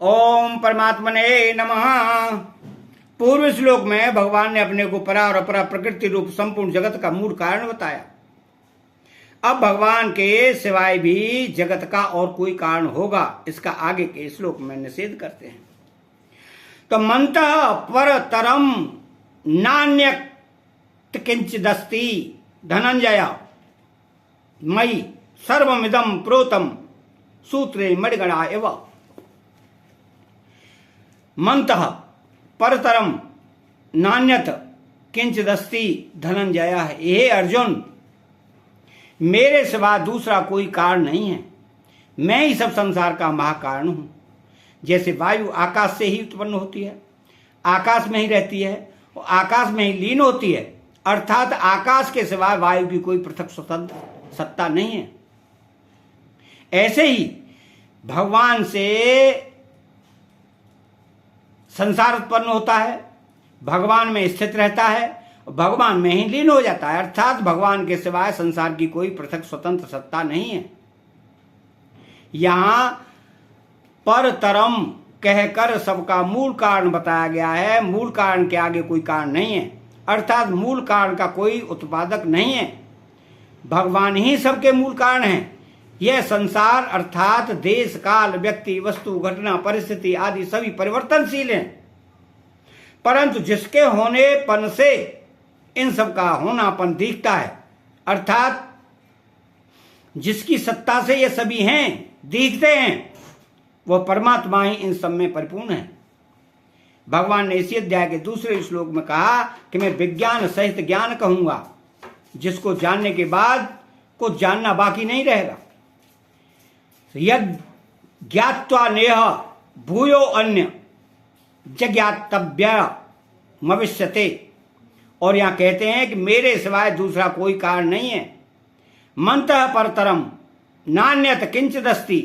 ओम परमात्मने नमः। पूर्व श्लोक में भगवान ने अपने को परा और अपरा प्रकृति रूप संपूर्ण जगत का मूल कारण बताया। अब भगवान के सिवाय भी जगत का और कोई कारण होगा, इसका आगे के श्लोक में निषेध करते हैं। तो मंतः परतरम नान्यत् किंचिदस्ति धनंजय मयि सर्वमिदं प्रोतम सूत्रे मणिगणा एव। मंतः परतरम नान्यत किंचिदस्ति धनंजय। हे अर्जुन, मेरे सिवा दूसरा कोई कारण नहीं है, मैं ही सब संसार का महाकारण हूं। जैसे वायु आकाश से ही उत्पन्न होती है, आकाश में ही रहती है और आकाश में ही लीन होती है, अर्थात आकाश के सिवा वायु की कोई पृथक स्वतंत्र सत्ता नहीं है। ऐसे ही भगवान से संसार उत्पन्न होता है, भगवान में स्थित रहता है, भगवान में ही लीन हो जाता है, अर्थात भगवान के सिवाय संसार की कोई पृथक स्वतंत्र सत्ता नहीं है। यहां परतरम कहकर सबका मूल कारण बताया गया है। मूल कारण के आगे कोई कारण नहीं है, अर्थात मूल कारण का कोई उत्पादक नहीं है, भगवान ही सबके मूल कारण हैं। यह संसार अर्थात देश काल व्यक्ति वस्तु घटना परिस्थिति आदि सभी परिवर्तनशील हैं, परंतु जिसके होनेपन से इन सब का होनापन दिखता है, अर्थात जिसकी सत्ता से ये सभी हैं दिखते हैं, वह परमात्मा ही इन सब में परिपूर्ण है। भगवान ने इसी अध्याय के दूसरे श्लोक में कहा कि मैं विज्ञान सहित ज्ञान कहूंगा, जिसको जानने के बाद कुछ जानना बाकी नहीं रहेगा। यद ज्ञात्वा नेह भूयो अन्य जज्ञातव्य मविष्यते। और यहां कहते हैं कि मेरे सिवाय दूसरा कोई कारण नहीं है। मंतः परतरम नान्यत किंचिदस्ति,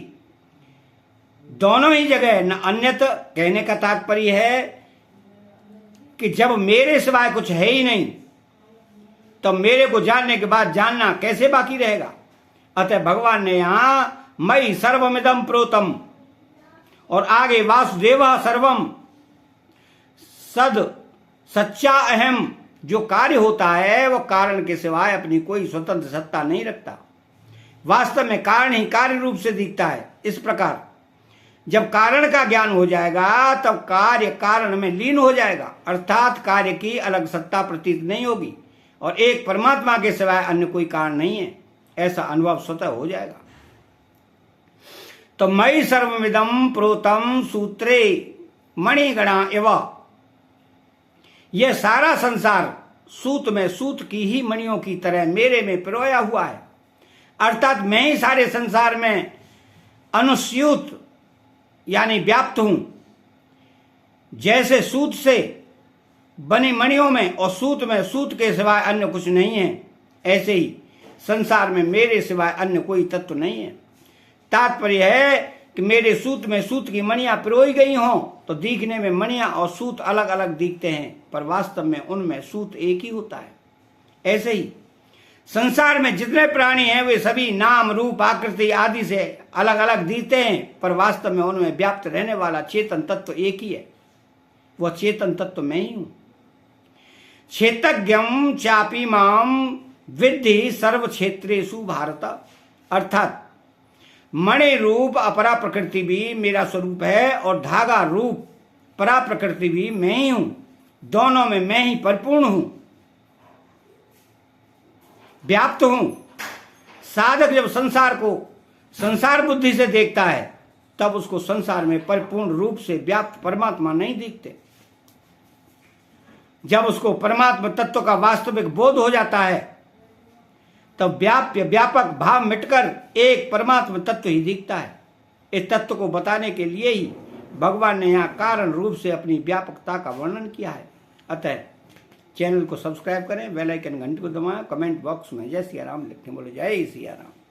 दोनों ही जगह न अन्यत कहने का तात्पर्य है कि जब मेरे सिवाय कुछ है ही नहीं, तो मेरे को जानने के बाद जानना कैसे बाकी रहेगा। अतः भगवान ने यहां मयि सर्वमिदं प्रोतम और आगे वासुदेव सर्वम सद सच्चा अहम, जो कार्य होता है वह कारण के सिवाय अपनी कोई स्वतंत्र सत्ता नहीं रखता। वास्तव में कारण ही कार्य रूप से दिखता है। इस प्रकार जब कारण का ज्ञान हो जाएगा तब कार्य कारण में लीन हो जाएगा, अर्थात कार्य की अलग सत्ता प्रतीत नहीं होगी और एक परमात्मा के सिवाय अन्य कोई कारण नहीं है, ऐसा अनुभव स्वतः हो जाएगा। तो मयि सर्वमिदं प्रोतम सूत्रे मणिगणा एव। यह सारा संसार सूत में सूत की ही मणियों की तरह मेरे में पिरोया हुआ है, अर्थात मैं ही सारे संसार में अनुस्यूत यानी व्याप्त हूं। जैसे सूत से बनी मणियों में और सूत में सूत के सिवाय अन्य कुछ नहीं है, ऐसे ही संसार में मेरे सिवाय अन्य कोई तत्व नहीं है। तात्पर्य है कि मेरे सूत में सूत की मणियां पिरोई गई हों तो दिखने में मणियां और सूत अलग अलग दिखते हैं, पर वास्तव में उनमें सूत एक ही होता है। ऐसे ही संसार में जितने प्राणी हैं वे सभी नाम रूप आकृति आदि से अलग अलग दिखते हैं, पर वास्तव में उनमें व्याप्त रहने वाला चेतन तत्व एक ही है। वह चेतन तत्व मैं ही हूं। क्षेत्रज्ञम चापी माम विद्धि सर्व क्षेत्रेषु भारत, अर्थात मणि रूप अपरा प्रकृति भी मेरा स्वरूप है और धागा रूप परा प्रकृति भी मैं ही हूं। दोनों में मैं ही परिपूर्ण हूं, व्याप्त हूं। साधक जब संसार को संसार बुद्धि से देखता है तब उसको संसार में परिपूर्ण रूप से व्याप्त परमात्मा नहीं दिखते। जब उसको परमात्मा तत्व का वास्तविक बोध हो जाता है तब व्याप्य व्यापक भाव मिटकर एक परमात्मा तत्व ही दिखता है। इस तत्व को बताने के लिए ही भगवान ने यहाँ कारण रूप से अपनी व्यापकता का वर्णन किया है। अतः चैनल को सब्सक्राइब करें, बेल आइकन घंटी को दबाएं, कमेंट बॉक्स में जय सिया राम लिखें। बोले जय सिया राम।